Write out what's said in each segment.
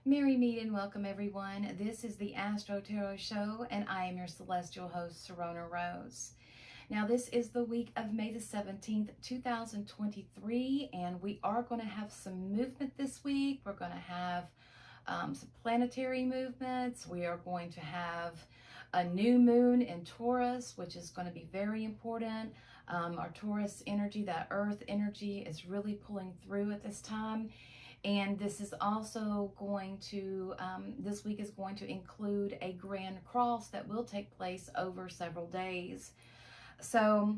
Merry meet and welcome everyone. This is the Astro Tarot Show and I am your celestial host, Sironarose. Now this is the week of May the 17th, 2023, and we are going to have some movement this week. We're going to have some planetary movements. We are going to have a new moon in Taurus, which is going to be very important. Our Taurus energy, that earth energy, is really pulling through at this time. And this is also going to, this week is going to include a grand cross that will take place over several days. So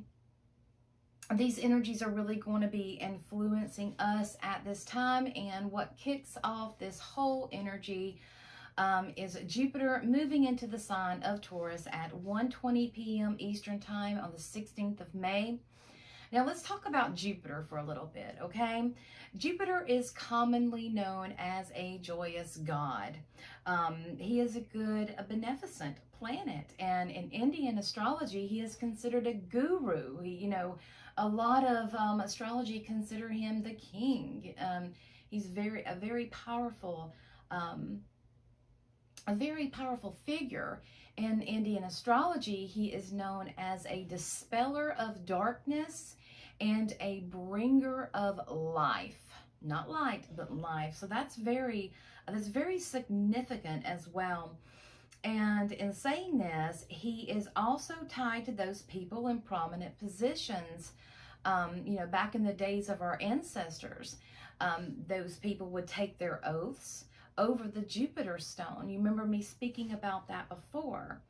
these energies are really going to be influencing us at this time. And what kicks off this whole energy is Jupiter moving into the sign of Taurus at 1:20 p.m. Eastern Time on the 16th of May. Now let's talk about Jupiter for a little bit, okay? Jupiter is commonly known as a joyous god. He is a beneficent planet, and in Indian astrology, he is considered a guru. A lot of astrology consider him the king. He's a very powerful figure. In Indian astrology, he is known as a dispeller of darkness and a bringer of life. Not light, but life. So that's very significant as well. And in saying this, he is also tied to those people in prominent positions. Back in the days of our ancestors, those people would take their oaths over the Jupiter stone. You remember me speaking about that before.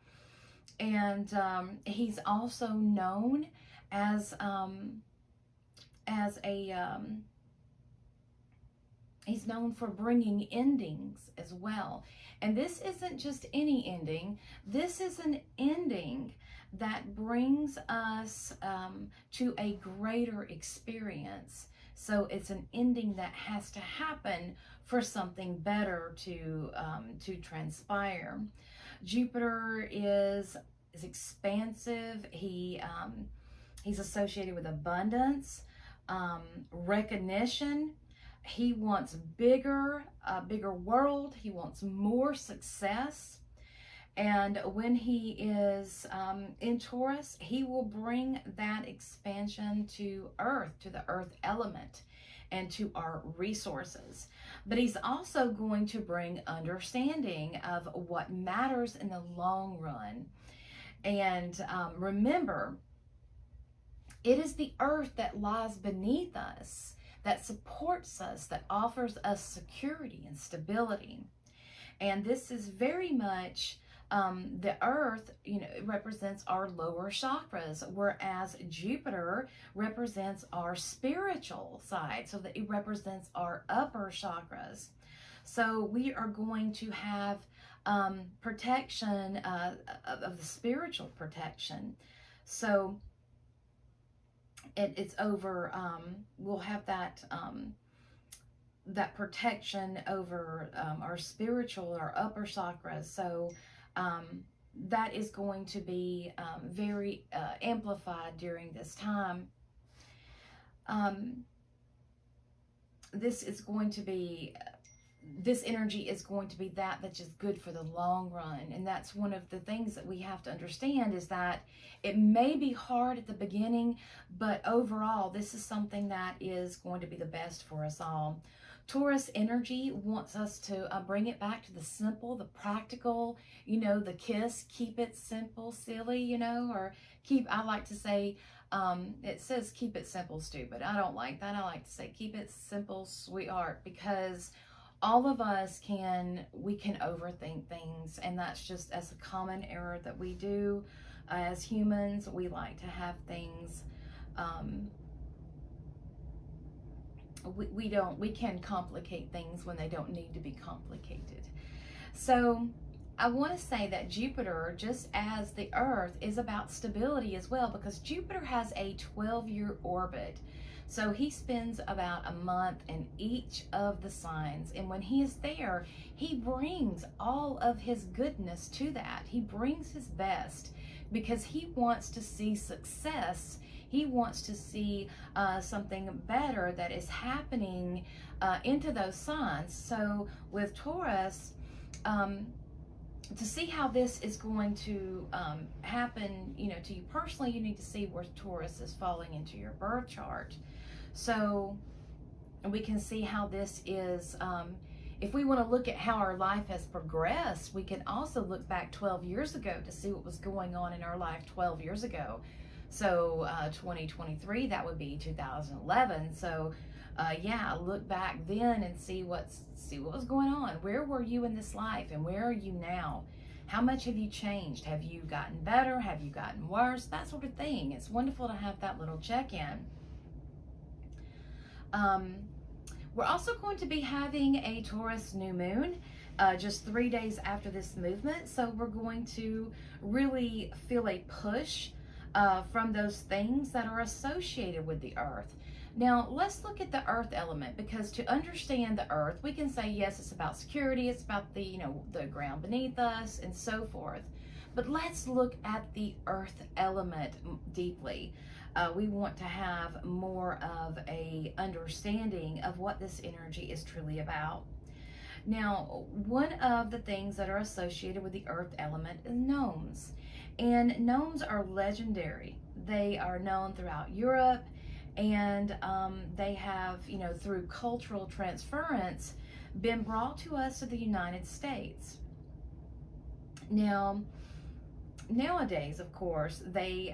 And he's also known as he's known for bringing endings as well. And this isn't just any ending. This is an ending that brings us to a greater experience. So it's an ending that has to happen for something better to transpire. Jupiter is expansive. He's associated with abundance, recognition. He wants a bigger world. He wants more success. And when he is in Taurus, he will bring that expansion to Earth, to the Earth element, and to our resources. But he's also going to bring understanding of what matters in the long run. And remember, it is the Earth that lies beneath us, that supports us, that offers us security and stability. And this is very much the Earth, it represents our lower chakras, whereas Jupiter represents our spiritual side, so that it represents our upper chakras. So we are going to have protection of the spiritual protection. So it's over, we'll have that that protection over our spiritual, our upper chakras. So that is going to be very amplified during this time. This energy is going to be that's just good for the long run. And that's one of the things that we have to understand, is that it may be hard at the beginning, but overall, this is something that is going to be the best for us all. Taurus energy wants us to bring it back to the simple, the practical, the KISS, keep it simple, silly, or I like to say, it says keep it simple, stupid. I don't like that. I like to say keep it simple, sweetheart, because all of us can overthink things, and that's a common error that we do as humans. We like to have things, we can complicate things when they don't need to be complicated. So I want to say that Jupiter, just as the Earth, is about stability as well, because Jupiter has a 12-year orbit. So he spends about a month in each of the signs. And when he is there, he brings all of his goodness to that. He brings his best, because he wants to see success He wants to see something better that is happening into those signs. So with Taurus, to see how this is going to happen, to you personally, you need to see where Taurus is falling into your birth chart. So we can see how this is, if we want to look at how our life has progressed, we can also look back 12 years ago to see what was going on in our life 12 years ago. So 2023, that would be 2011. So yeah, look back then and see what was going on. Where were you in this life, and where are you now? How much have you changed? Have you gotten better? Have you gotten worse? That sort of thing. It's wonderful to have that little check-in. We're also going to be having a Taurus new moon just 3 days after this movement. So we're going to really feel a push from those things that are associated with the earth. Now, let's look at the earth element, because to understand the earth, we can say, yes, it's about security, it's about the, the ground beneath us and so forth. But let's look at the earth element deeply. We want to have more of a understanding of what this energy is truly about. Now, one of the things that are associated with the earth element is gnomes. And gnomes are legendary. They are known throughout Europe, and they have, through cultural transference, been brought to us to the United States. Now, nowadays, of course, they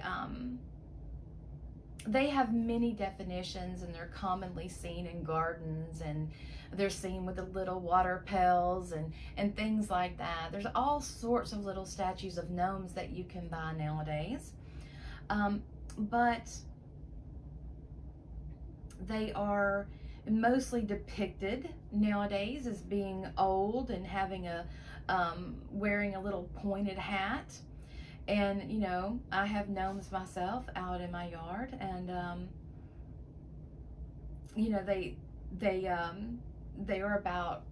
have many definitions, and they're commonly seen in gardens, and they're seen with the little water pails and things like that. There's all sorts of little statues of gnomes that you can buy nowadays. But they are mostly depicted nowadays as being old and having wearing a little pointed hat. And I have gnomes myself out in my yard, and they are about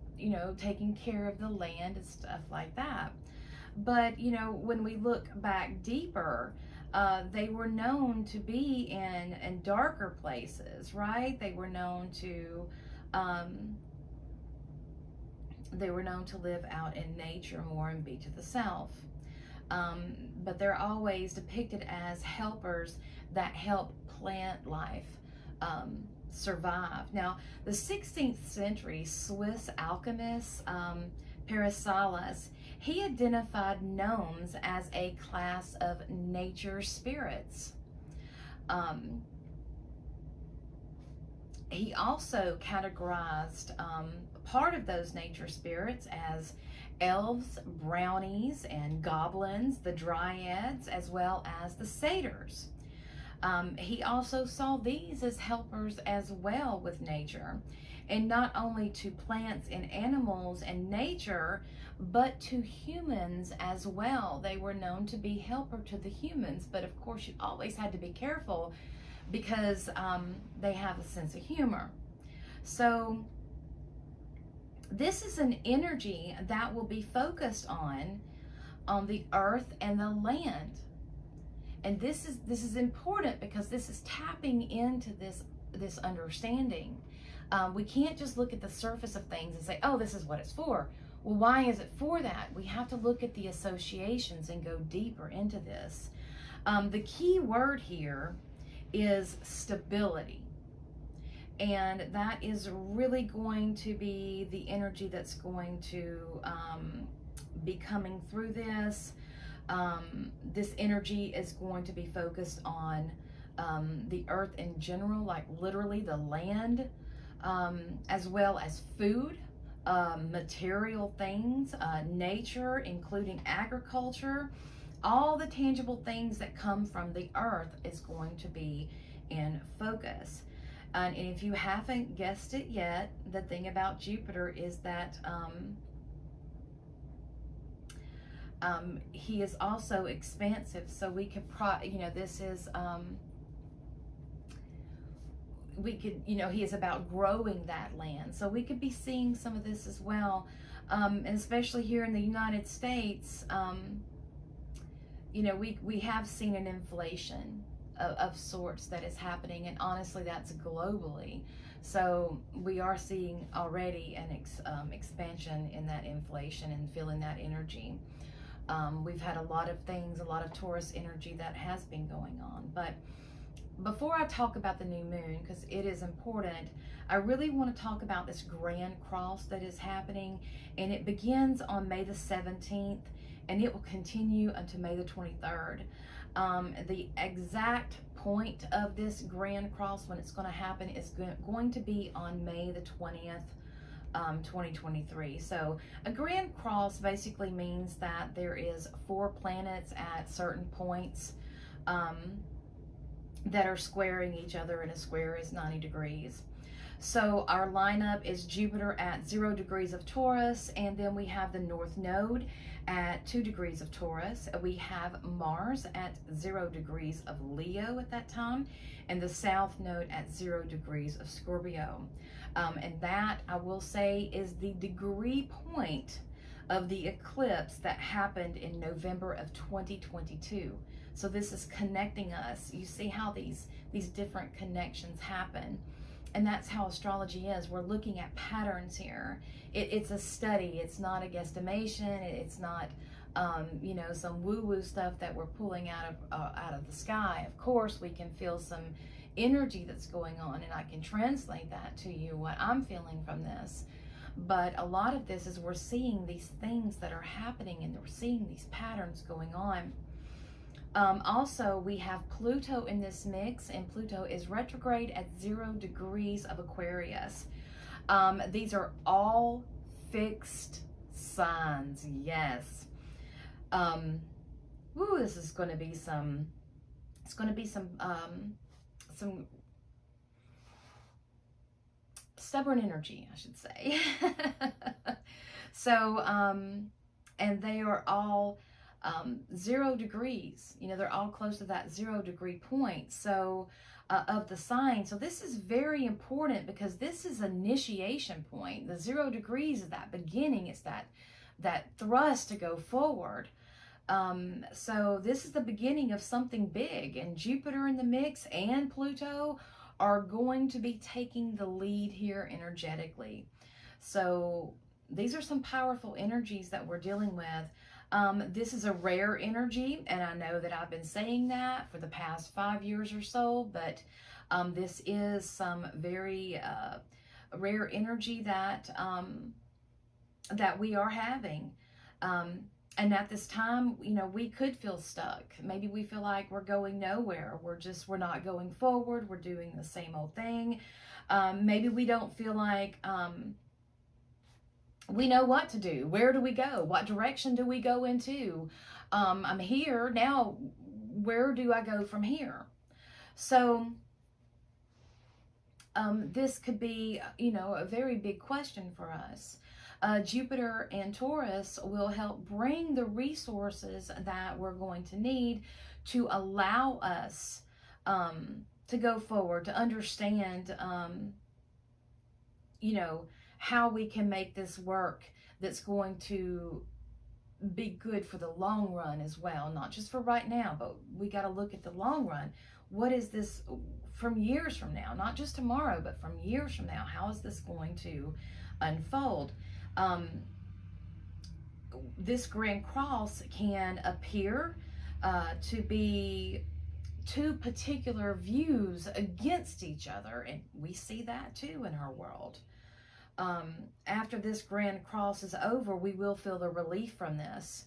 taking care of the land and stuff like that. But when we look back deeper, they were known to be in darker places, right? They were known to live out in nature more and be to the self. But they're always depicted as helpers that help plant life survive. Now, the 16th century Swiss alchemist Paracelsus, he identified gnomes as a class of nature spirits. He also categorized part of those nature spirits as elves, brownies, and goblins, the dryads, as well as the satyrs. He also saw these as helpers as well with nature, and not only to plants and animals and nature, but to humans as well. They were known to be helper to the humans, but of course you always had to be careful because they have a sense of humor. So this is an energy that will be focused on the earth and the land. And this is important because this is tapping into this understanding. We can't just look at the surface of things and say, oh, this is what it's for. Well, why is it for that? We have to look at the associations and go deeper into this. The key word here is stability. And that is really going to be the energy that's going to be coming through this. This energy is going to be focused on the earth in general, like literally the land, as well as food, material things, nature, including agriculture. All the tangible things that come from the earth is going to be in focus. And if you haven't guessed it yet, the thing about Jupiter is that he is also expansive. So we could, this is, he is about growing that land. So we could be seeing some of this as well. And especially here in the United States, we have seen an inflation of sorts that is happening, and honestly that's globally. So we are seeing already an expansion in that inflation and feeling that energy. We've had a lot of things, a lot of Taurus energy that has been going on. But before I talk about the new moon, because it is important, I really want to talk about this grand cross that is happening, and it begins on May the 17th and it will continue until May the 23rd. The exact point of this grand cross, when it's going to happen, is going to be on May the 20th, 2023. So a grand cross basically means that there is 4 planets at certain points that are squaring each other, and a square is 90 degrees. So our lineup is Jupiter at 0 degrees of Taurus, and then we have the North Node at 2 degrees of Taurus. We have Mars at 0 degrees of Leo at that time, and the South Node at 0 degrees of Scorpio. And that, I will say, is the degree point of the eclipse that happened in November of 2022. So this is connecting us. You see how these different connections happen. And that's how astrology is. We're looking at patterns here. It's a study. It's not a guesstimation. It's not, you know, some woo-woo stuff that we're pulling out of the sky. Of course, we can feel some energy that's going on, and I can translate that to you, what I'm feeling from this. But a lot of this is we're seeing these things that are happening, and we're seeing these patterns going on. Also, we have Pluto in this mix, and Pluto is retrograde at 0 degrees of Aquarius. These are all fixed signs, yes. This is going to be some, it's going to be some stubborn energy, I should say. So, and they are all 0 degrees, you know, they're all close to that 0 degree point. So of the sign. So this is very important, because this is initiation point. The 0 degrees is that beginning. It's that thrust to go forward. So this is the beginning of something big, and Jupiter in the mix and Pluto are going to be taking the lead here energetically. So these are some powerful energies that we're dealing with. This is a rare energy, and I know that I've been saying that for the past 5 years or so, but this is some very rare energy that that we are having. And at this time, you know, we could feel stuck. Maybe we feel like we're going nowhere. We're not going forward. We're doing the same old thing. Maybe we don't feel like we know what to do. Where do we go? What direction do we go into? I'm here now. Where do I go from here? So this could be, you know, a very big question for us. Jupiter and Taurus will help bring the resources that we're going to need to allow us to go forward, to understand, you know, how we can make this work that's going to be good for the long run as well. Not just for right now, but we got to look at the long run. What is this from years from now? Not just tomorrow, but from years from now. How is this going to unfold? This Grand Cross can appear to be 2 particular views against each other, and we see that too in our world. After this Grand Cross is over, we will feel the relief from this.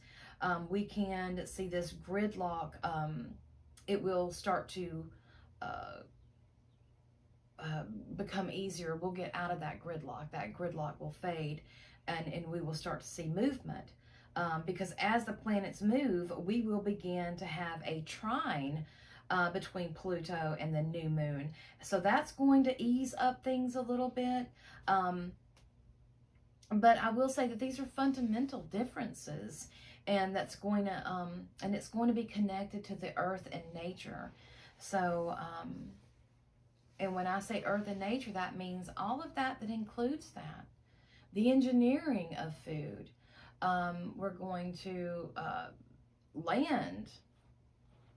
We can see this gridlock. It will start to become easier. We'll get out of that gridlock. That gridlock will fade, and we will start to see movement. Because as the planets move, we will begin to have a trine between Pluto and the new moon. So that's going to ease up things a little bit. But I will say that these are fundamental differences, and that's going to and it's going to be connected to the earth and nature. So and when I say earth and nature, that means all of that includes that. The engineering of food. We're going to land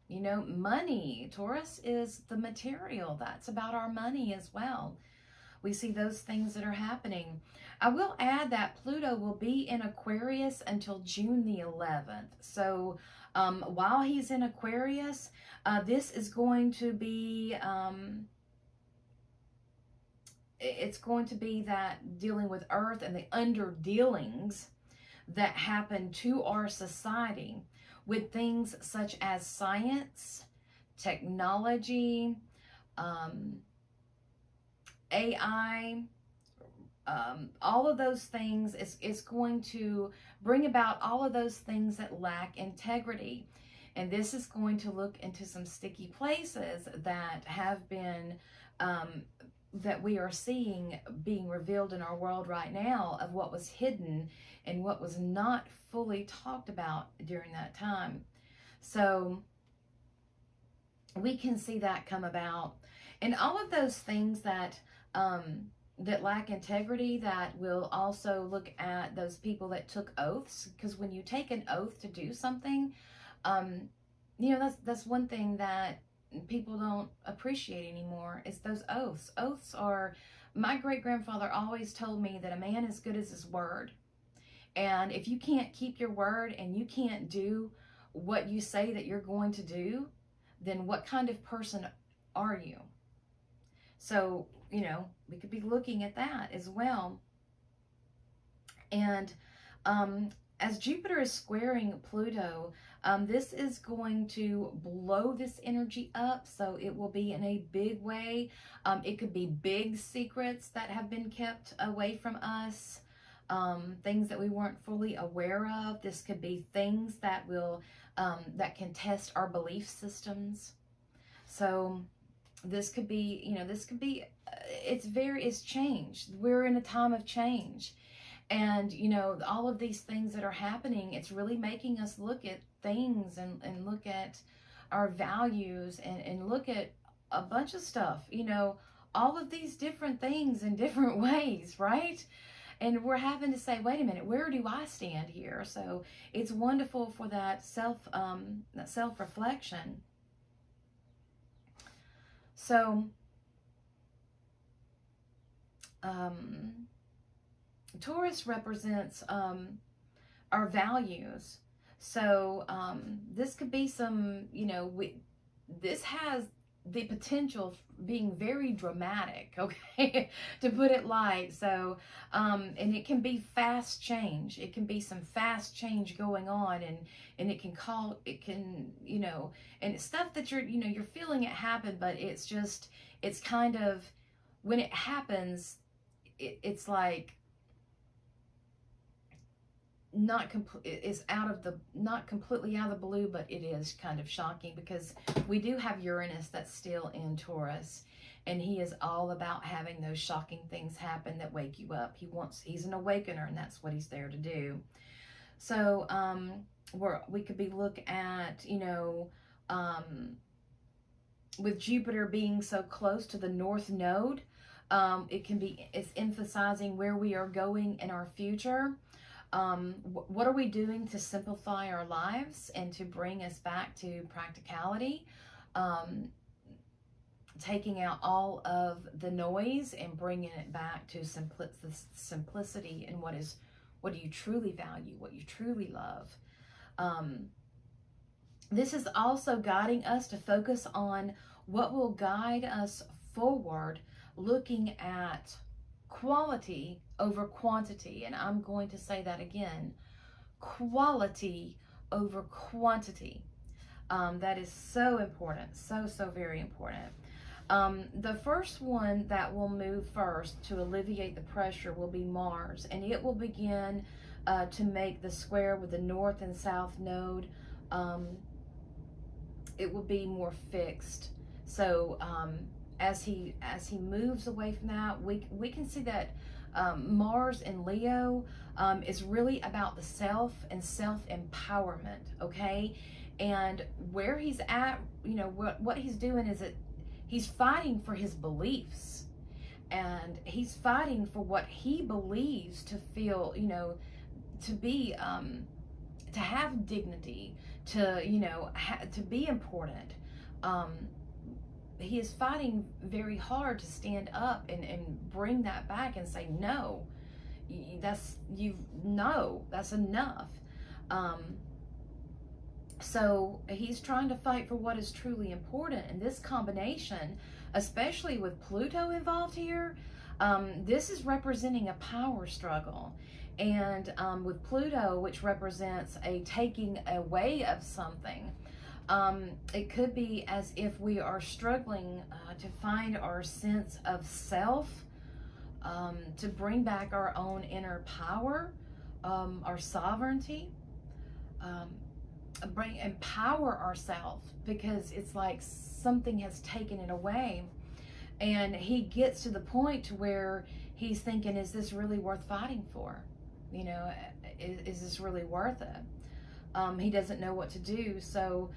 You know, money. Taurus is the material. That's about our money as well. We see those things that are happening. I will add that Pluto will be in Aquarius until June the 11th. So while he's in Aquarius, this is going to be, it's going to be that dealing with Earth and the underdealings that happen to our society with things such as science, technology, AI, all of those things. Is going to bring about all of those things that lack integrity. And this is going to look into some sticky places that have been, that we are seeing being revealed in our world right now, of what was hidden and what was not fully talked about during that time. So we can see that come about. And all of those things that that lack integrity, that will also look at those people that took oaths, because when you take an oath to do something, you know, that's one thing that people don't appreciate anymore, is those oaths. Oaths are, my great-grandfather always told me that a man is good as his word. And if you can't keep your word and you can't do what you say that you're going to do, then what kind of person are you? So, you know, we could be looking at that as well. And as Jupiter is squaring Pluto, this is going to blow this energy up. So it will be in a big way. It could be big secrets that have been kept away from us, things that we weren't fully aware of. This could be things that will, that can test our belief systems. So this could be, you know, this could be, it's changed. We're in a time of change. And, you know, all of these things that are happening, it's really making us look at things and look at our values and look at a bunch of stuff, you know, all of these different things in different ways, right? And we're having to say, wait a minute, where do I stand here? So it's wonderful for that self-reflection. So, Taurus represents our values. So this could be some, you know, this has the potential of being very dramatic, okay, to put it light. So, and it can be fast change. It can be some fast change going on, and it can, you know, and it's stuff that you're, you know, you're feeling it happen, but it's just, it's kind of, when it happens, it's like, not completely out of the blue, but it is kind of shocking, because we do have Uranus that's still in Taurus, and he is all about having those shocking things happen that wake you up. He's an awakener, and that's what he's there to do. So we could be look at, you know, with Jupiter being so close to the North Node, it's emphasizing where we are going in our future. What are we doing to simplify our lives and to bring us back to practicality? Taking out all of the noise and bringing it back to simplicity and what do you truly value, what you truly love. This is also guiding us to focus on what will guide us forward, looking at quality over quantity. And I'm going to say that again, quality over quantity. That is so important, so very important. The first one that will move first to alleviate the pressure will be Mars, and it will begin to make the square with the North and South node. It will be more fixed. So as he moves away from that, we can see that Mars in Leo is really about the self and self-empowerment, okay? And where he's at, you know, what he's doing is that he's fighting for his beliefs, and he's fighting for what he believes to feel, you know, to be to have dignity, to, you know, to be important. He is fighting very hard to stand up and bring that back and say, no, that's enough. So he's trying to fight for what is truly important. And this combination, especially with Pluto involved here, this is representing a power struggle. And with Pluto, which represents a taking away of something, it could be as if we are struggling to find our sense of self, to bring back our own inner power, our sovereignty, empower ourselves, because it's like something has taken it away. And he gets to the point to where he's thinking, is this really worth fighting for? You know, is this really worth it? He doesn't know what to do. So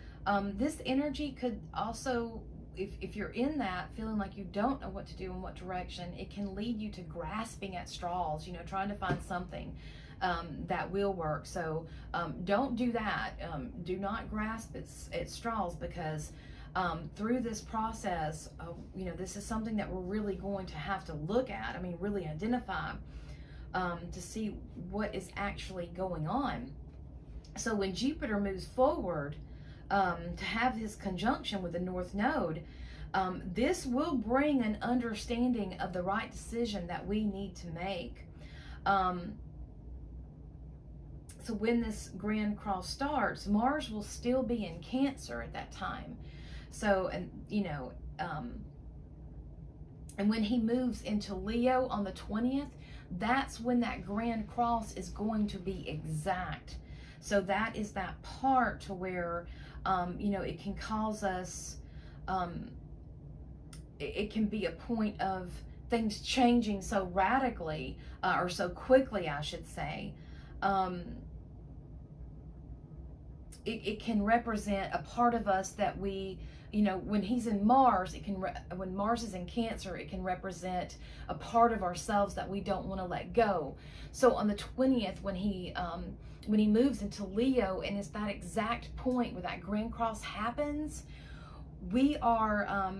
this energy could also, if you're in that, feeling like you don't know what to do in what direction, it can lead you to grasping at straws, you know, trying to find something that will work. So don't do that. Do not grasp at straws, because through this process, you know, this is something that we're really going to have to look at. I mean, really identify to see what is actually going on. So when Jupiter moves forward to have his conjunction with the North Node, this will bring an understanding of the right decision that we need to make. So when this Grand Cross starts, Mars will still be in Cancer at that time. So, and you know, and when he moves into Leo on the 20th, that's when that Grand Cross is going to be exact. So that is that part to where, you know, it can cause us, it can be a point of things changing so radically, or so quickly, I should say. It can represent a part of us that we, you know, when he's in Mars, it can, when Mars is in Cancer, it can represent a part of ourselves that we don't want to let go. So on the 20th, when he moves into Leo, and it's that exact point where that Grand Cross happens, we are,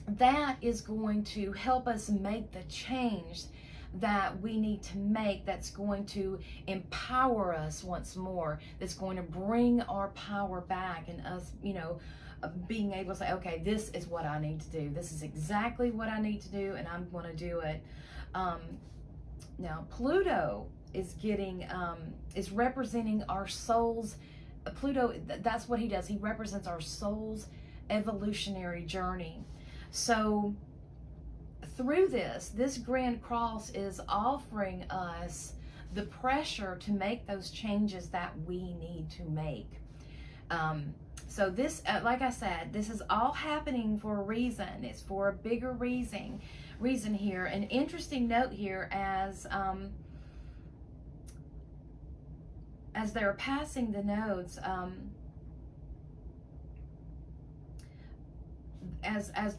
that is going to help us make the change that we need to make, that's going to empower us once more, that's going to bring our power back, and us, you know, being able to say, okay, this is what I need to do. This is exactly what I need to do, and I'm going to do it. Now, Pluto is getting, is representing our soul's, Pluto, that's what he does. He represents our soul's evolutionary journey. So through this Grand Cross is offering us the pressure to make those changes that we need to make. So this, like I said, this is all happening for a reason. It's for a bigger reason here. An interesting note here, as they're passing the nodes, as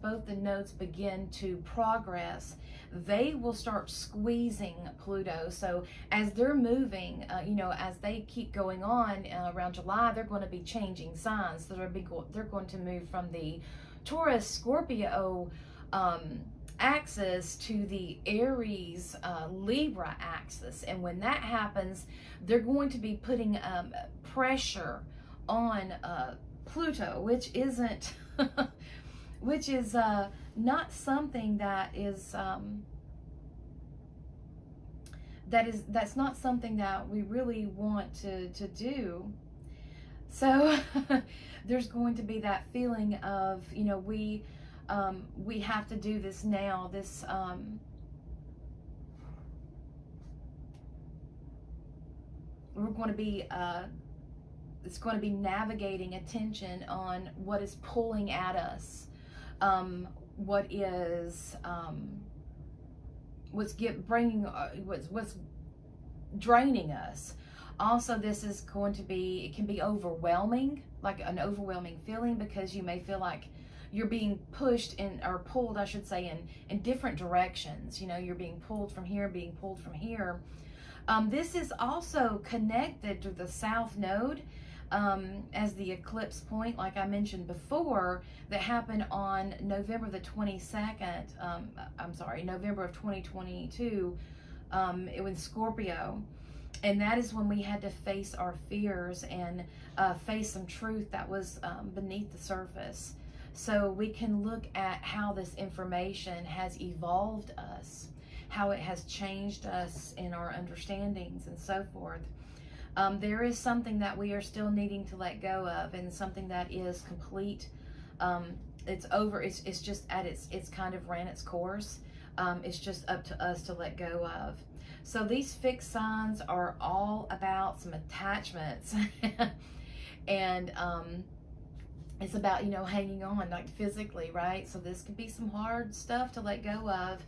both the nodes begin to progress, they will start squeezing Pluto. So as they're moving, you know, as they keep going on around July, they're going to be changing signs. So they're going to move from the Taurus Scorpio axis to the Aries Libra axis. And when that happens, they're going to be putting pressure on Pluto, which isn't which is not something that is that's not something that we really want to do. So there's going to be that feeling of, you know, we have to do this now. This we're going to be it's going to be navigating attention on what is pulling at us, what is what's draining us. Also, this is going to be, it can be overwhelming, like an overwhelming feeling, because you may feel like you're being pushed or pulled, I should say, in different directions. You know, you're being pulled from here, being pulled from here. This is also connected to the South Node as the eclipse point, like I mentioned before, that happened on November the 22nd. November of 2022. It was Scorpio. And that is when we had to face our fears and face some truth that was beneath the surface. So we can look at how this information has evolved us, how it has changed us in our understandings and so forth. There is something that we are still needing to let go of, and something that is complete. It's over. It's just at it's kind of ran its course. It's just up to us to let go of. So these fixed signs are all about some attachments. And it's about, hanging on, like physically, right? So this could be some hard stuff to let go of.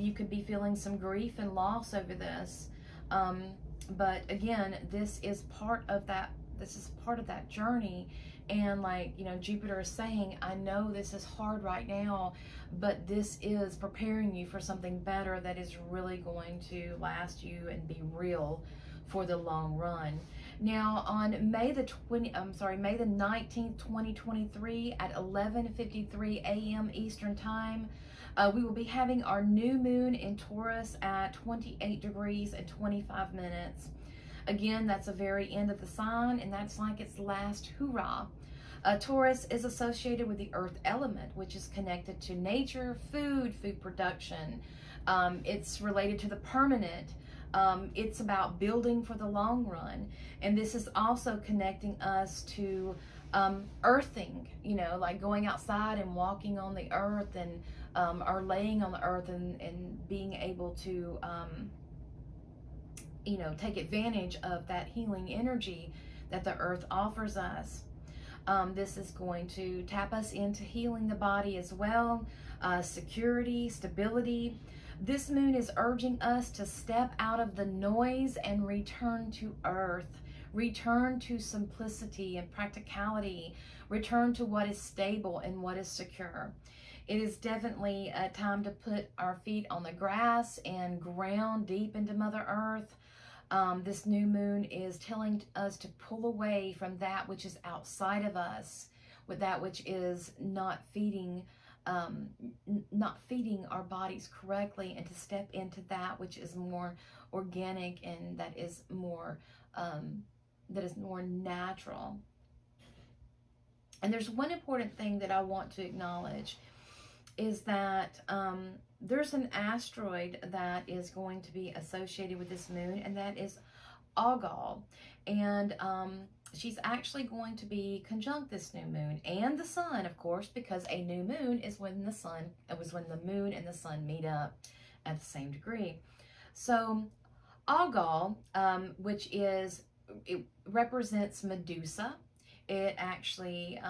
You could be feeling some grief and loss over this. But again, this is part of that journey. And like, Jupiter is saying, I know this is hard right now, but this is preparing you for something better that is really going to last you and be real for the long run. Now on May the 19th, 2023 at 11:53 a.m. Eastern Time, we will be having our new moon in Taurus at 28 degrees and 25 minutes. Again, that's the very end of the sign, and that's like its last hurrah. Taurus is associated with the earth element, which is connected to nature, food production. It's related to the permanent. It's about building for the long run. And this is also connecting us to earthing, like going outside and walking on the earth, and or laying on the earth and being able to take advantage of that healing energy that the earth offers us. This is going to tap us into healing the body as well, security, stability. This moon is urging us to step out of the noise and return to earth, return to simplicity and practicality, return to what is stable and what is secure. It is definitely a time to put our feet on the grass and ground deep into Mother Earth. This new moon is telling us to pull away from that which is outside of us, with that which is not feeding our bodies correctly, and to step into that which is more organic and that is more natural. And there's one important thing that I want to acknowledge, is that there's an asteroid that is going to be associated with this moon, and that is Algol. And she's actually going to be conjunct this new moon and the sun, of course, because a new moon is when the moon and the sun meet up at the same degree. So Algol, it represents Medusa. It actually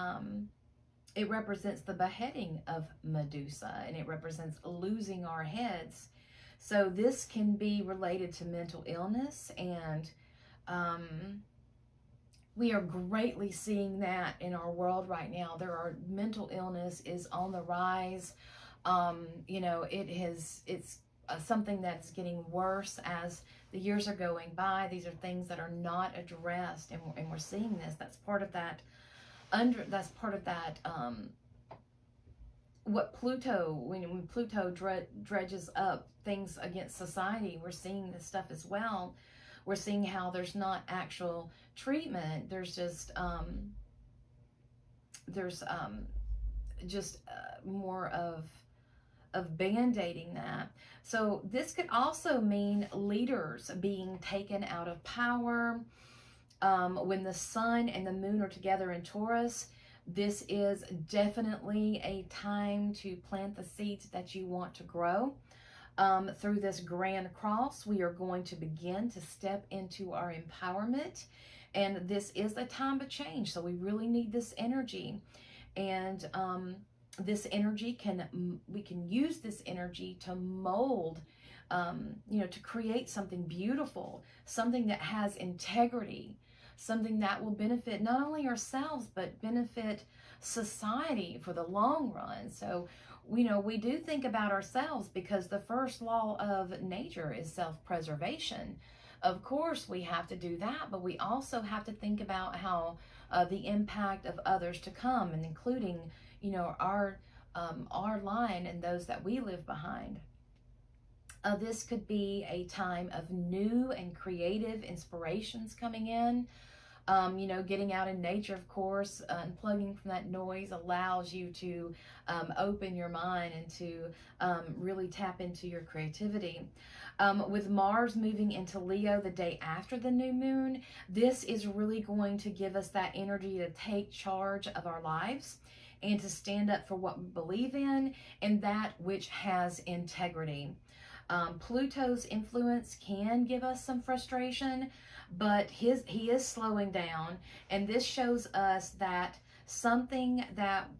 it represents the beheading of Medusa, and it represents losing our heads. So this can be related to mental illness, and we are greatly seeing that in our world right now. Mental illness is on the rise. It's something that's getting worse as the years are going by. These are things that are not addressed, and we're seeing this. That's part of that. What Pluto, when Pluto dredges up things against society, we're seeing this stuff as well. We're seeing how there's not actual treatment. There's just more of band-aiding that. So this could also mean leaders being taken out of power. When the sun and the moon are together in Taurus, this is definitely a time to plant the seeds that you want to grow. Through this grand cross, we are going to begin to step into our empowerment, and this is a time of change. So we really need this energy, and this energy we can use this energy to mold, to create something beautiful, something that has integrity, something that will benefit not only ourselves, but benefit society for the long run. So we do think about ourselves, because the first law of nature is self-preservation. Of course, we have to do that, but we also have to think about how the impact of others to come, and including, our line and those that we leave behind. This could be a time of new and creative inspirations coming in. Getting out in nature, of course, unplugging from that noise allows you to open your mind and to really tap into your creativity. With Mars moving into Leo the day after the new moon, this is really going to give us that energy to take charge of our lives and to stand up for what we believe in and that which has integrity. Pluto's influence can give us some frustration, but he is slowing down, and this shows us that something that,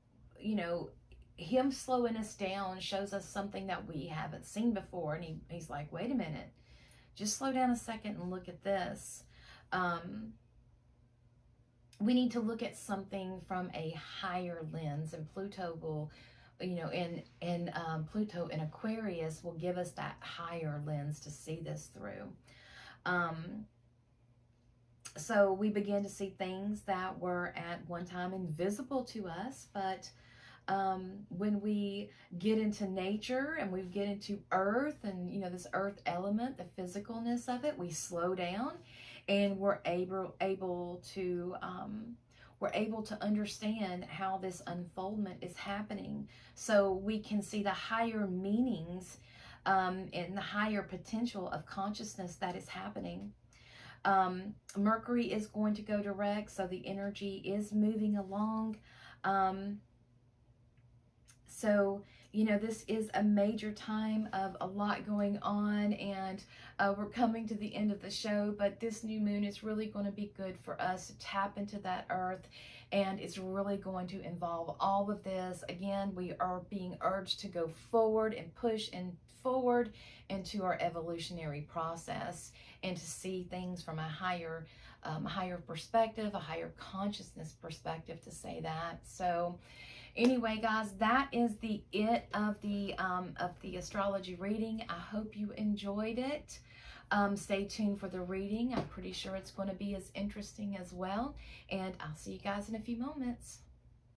him slowing us down shows us something that we haven't seen before. And he's like, wait a minute, just slow down a second and look at this. We need to look at something from a higher lens, and Pluto will, Pluto in Aquarius will give us that higher lens to see this through. So we begin to see things that were at one time invisible to us, but when we get into nature and we get into earth and, this earth element, the physicalness of it, we slow down and we're able to understand how this unfoldment is happening, so we can see the higher meanings and the higher potential of consciousness that is happening. Mercury is going to go direct, so the energy is moving along. So, this is a major time of a lot going on, and we're coming to the end of the show, but this new moon is really going to be good for us to tap into that earth, and it's really going to involve all of this. Again, we are being urged to go forward and push and forward into our evolutionary process and to see things from a higher perspective, a higher consciousness perspective, to say that. So anyway, guys, that is it of the astrology reading. I hope you enjoyed it. Stay tuned for the reading. I'm pretty sure it's going to be as interesting as well. And I'll see you guys in a few moments.